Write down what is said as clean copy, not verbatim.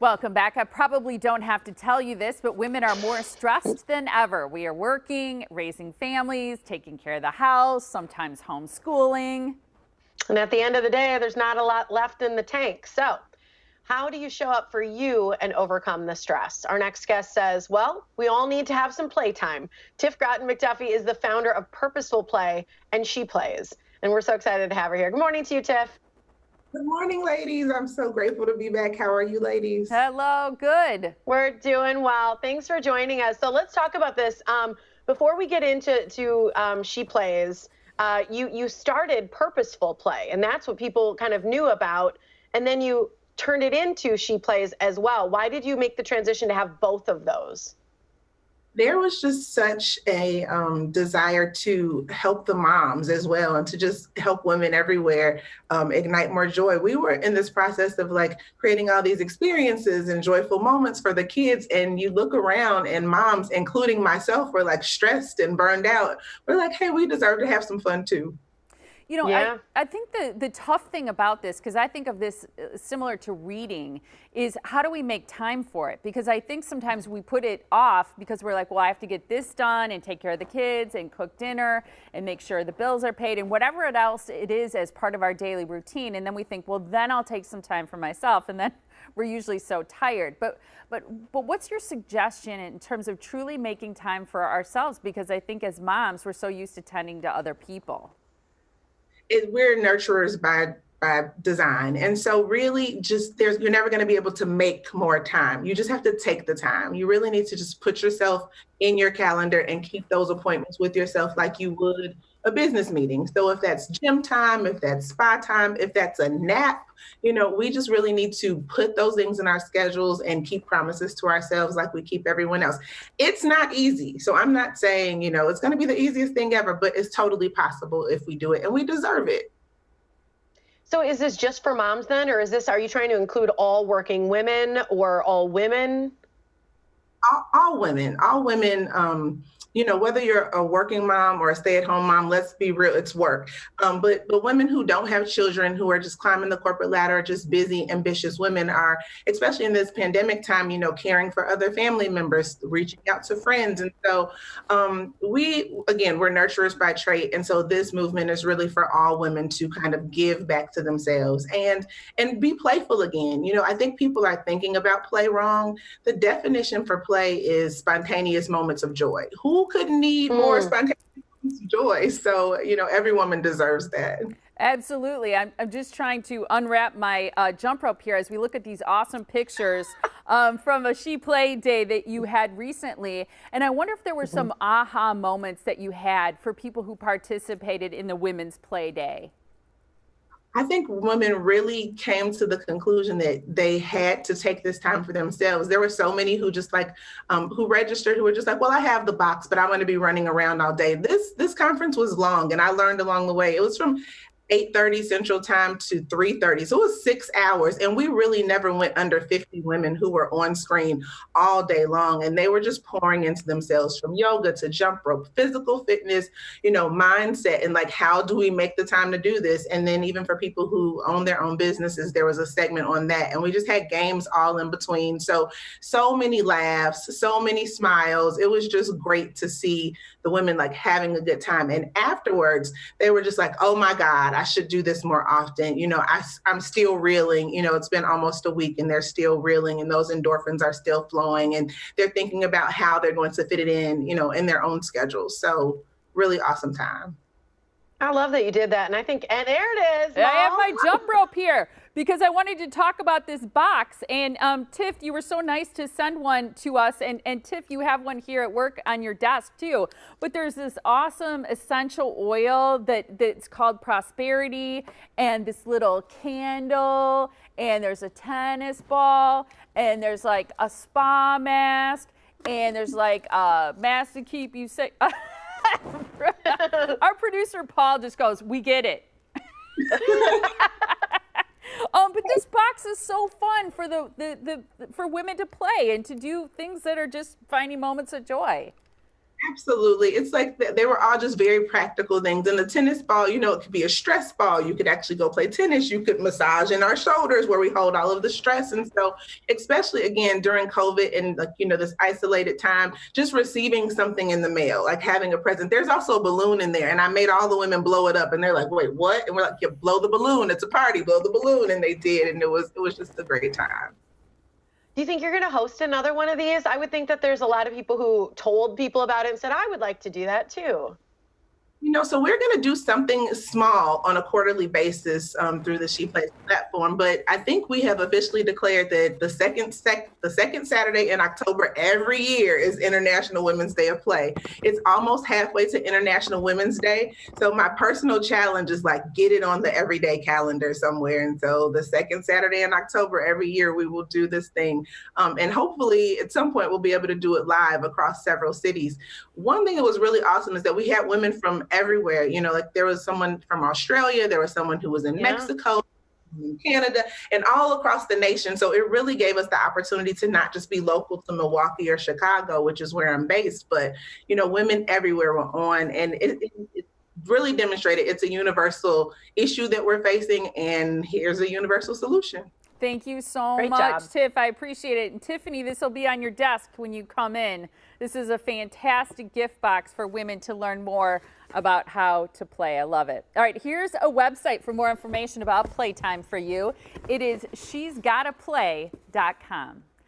Welcome back. I probably don't have to tell you this, but women are more stressed than ever. We are working, raising families, taking care of the house, sometimes homeschooling. And at the end of the day, there's not a lot left in the tank. So how do you show up for you and overcome the stress? Our next guest says, well, we all need to have some playtime. Tiff Groton McDuffie is the founder of Purposeful Play, and she plays. And we're so excited to have her here. Good morning to you, Tiff. Good morning, ladies. I'm so grateful to be back. How are you, ladies? Hello, good. We're doing well. Thanks for joining us. So let's talk about this. Before we get into She Plays, you started Purposeful Play, and that's what people kind of knew about. And then you turned it into She Plays as well. Why did you make the transition to have both of those? There was just such a desire to help the moms as well, and to just help women everywhere ignite more joy. We were in this process of like creating all these experiences and joyful moments for the kids. And you look around and moms, including myself, were like stressed and burned out. We're like, hey, we deserve to have some fun too. You know, Yeah. I think the tough thing about this, because I think of this similar to reading, is how do we make time for it? Because I think sometimes we put it off because we're like, well, I have to get this done and take care of the kids and cook dinner and make sure the bills are paid and whatever else it is as part of our daily routine. And then we think, well, then I'll take some time for myself. And then we're usually so tired. But what's your suggestion in terms of truly making time for ourselves? Because I think as moms, we're so used to tending to other people. We're nurturers by design. And so really just you're never going to be able to make more time. You just have to take the time. You really need to just put yourself in your calendar and keep those appointments with yourself like you would a business meeting. So if that's gym time, if that's spa time, if that's a nap, we just really need to put those things in our schedules and keep promises to ourselves like we keep everyone else. It's not easy. So I'm not saying, it's going to be the easiest thing ever, but it's totally possible if we do it, and we deserve it. So is this just for moms then, or are you trying to include all working women or all women? All women, whether you're a working mom or a stay-at-home mom, let's be real, it's work. But women who don't have children, who are just climbing the corporate ladder, just busy, ambitious women are, especially in this pandemic time, caring for other family members, reaching out to friends. And so we're nurturers by trait. And so this movement is really for all women to kind of give back to themselves and be playful again. I think people are thinking about play wrong. The definition for play is spontaneous moments of joy. Who could need more spontaneous moments of joy? So, every woman deserves that. Absolutely. I'm just trying to unwrap my jump rope here as we look at these awesome pictures from a She Play Day that you had recently. And I wonder if there were some aha moments that you had for people who participated in the Women's Play Day. I think women really came to the conclusion that they had to take this time for themselves. There were so many who just who registered, who were just like, well, I have the box, but I'm going to be running around all day. This conference was long, and I learned along the way. It was from 8:30 Central Time to 3:30. So it was 6 hours. And we really never went under 50 women who were on screen all day long. And they were just pouring into themselves, from yoga to jump rope, physical fitness, mindset, and like, how do we make the time to do this? And then even for people who own their own businesses, there was a segment on that. And we just had games all in between. So many laughs, so many smiles. It was just great to see the women like having a good time. And afterwards, they were just like, oh my God, I should do this more often. I'm still reeling. It's been almost a week and they're still reeling, and those endorphins are still flowing, and they're thinking about how they're going to fit it in, in their own schedules. So really awesome time. I love that you did that. And there it is. I have my jump rope here because I wanted to talk about this box. And Tiff, you were so nice to send one to us. And Tiff, you have one here at work on your desk too. But there's this awesome essential oil that's called Prosperity, and this little candle, and there's a tennis ball, and there's like a spa mask, and there's like a mask to keep you safe. Our producer Paul just goes, we get it. But this box is so fun for for women to play and to do things that are just finding moments of joy. Absolutely. It's like they were all just very practical things. And the tennis ball, it could be a stress ball. You could actually go play tennis. You could massage in our shoulders where we hold all of the stress. And so, especially again during COVID and this isolated time, just receiving something in the mail, like having a present. There's also a balloon in there. And I made all the women blow it up. And they're like, wait, what? And we're like, yeah, blow the balloon. It's a party, blow the balloon. And they did. And it was just a great time. Do you think you're going to host another one of these? I would think that there's a lot of people who told people about it and said, I would like to do that too. So we're going to do something small on a quarterly basis through the She Plays platform. But I think we have officially declared that the second Saturday in October every year is International Women's Day of Play. It's almost halfway to International Women's Day. So my personal challenge is get it on the everyday calendar somewhere. And so the second Saturday in October every year, we will do this thing. And hopefully at some point we'll be able to do it live across several cities. One thing that was really awesome is that we had women from everywhere. There was someone from Australia, there was someone who was in Mexico, in Canada, and all across the nation. So it really gave us the opportunity to not just be local to Milwaukee or Chicago, which is where I'm based, but women everywhere were on, and it really demonstrated it's a universal issue that we're facing, and here's a universal solution. Thank you so Great much, job. Tiff. I appreciate it. And Tiffany, this will be on your desk when you come in. This is a fantastic gift box for women to learn more about how to play. I love it. All right, here's a website for more information about playtime for you. It is shesgottaplay.com.